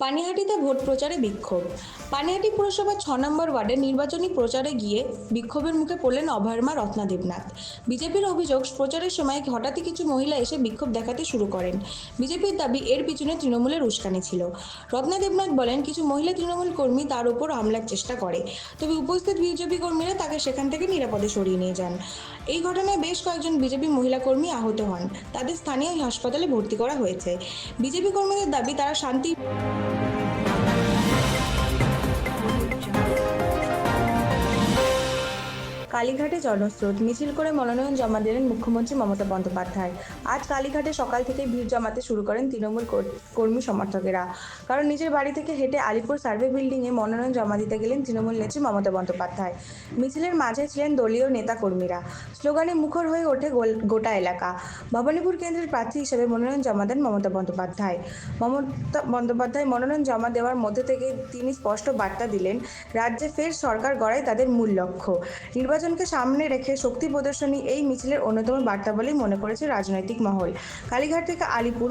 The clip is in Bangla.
পানিহাটিতে ভোট প্রচারে বিক্ষোভ। পানিহাটি পুরসভার ৬ নম্বর ওয়ার্ডে নির্বাচনী প্রচারে গিয়ে বিক্ষোভের মুখে পড়লেন অভয়ারমা রত্না দেবনাথ। বিজেপির অভিযোগ, প্রচারের সময় হঠাৎই কিছু মহিলা এসে বিক্ষোভ দেখাতে শুরু করেন। বিজেপির দাবি, এর পিছনে তৃণমূলের উস্কানি ছিল। রত্না দেবনাথ বলেন, কিছু মহিলা তৃণমূল কর্মী তার উপর হামলার চেষ্টা করে, তবে উপস্থিত বিজেপি কর্মীরা তাকে সেখান থেকে নিরাপদে সরিয়ে নিয়ে যান। এই ঘটনায় বেশ কয়েকজন বিজেপি মহিলা কর্মী আহত হন, তাদের স্থানীয় হাসপাতালে ভর্তি করা হয়েছে। বিজেপি কর্মীদের দাবি, তারা শান্তি কালীঘাটে জনস্রোত, মিছিল করে মনোনয়ন জমা দিলেন মুখ্যমন্ত্রী মমতা বন্দ্যোপাধ্যায়। আজ কালীঘাটে সকাল থেকে ভিড় জমাতে শুরু করেন তৃণমূল কর্মী সমর্থকেরা। কারণ নিজের বাড়ি থেকে হেঁটে আলিপুর সার্ভে বিল্ডিংয়ে মনোনয়ন জমা দিতে গেলেন তৃণমূল নেত্রী মমতা বন্দ্যোপাধ্যায়। মিছিলের মাঝে ছিলেন দলীয় নেতা কর্মীরা। স্লোগানে মুখর হয়ে ওঠে গোটা এলাকা। ভবানীপুর কেন্দ্রের প্রার্থী হিসেবে মনোনয়ন জমা দেন মমতা বন্দ্যোপাধ্যায় মনোনয়ন জমা দেওয়ার মধ্যে থেকে তিনি স্পষ্ট বার্তা দিলেন, রাজ্যে ফের সরকার গড়াই তাদের মূল লক্ষ্য। নির্বাচনকে সামনে রেখে শক্তি প্রদর্শনী এই মিছিলের অন্যতম বার্তা বলেই মনে করেছে রাজনৈতিক মহল। কালীঘাট থেকে আলিপুর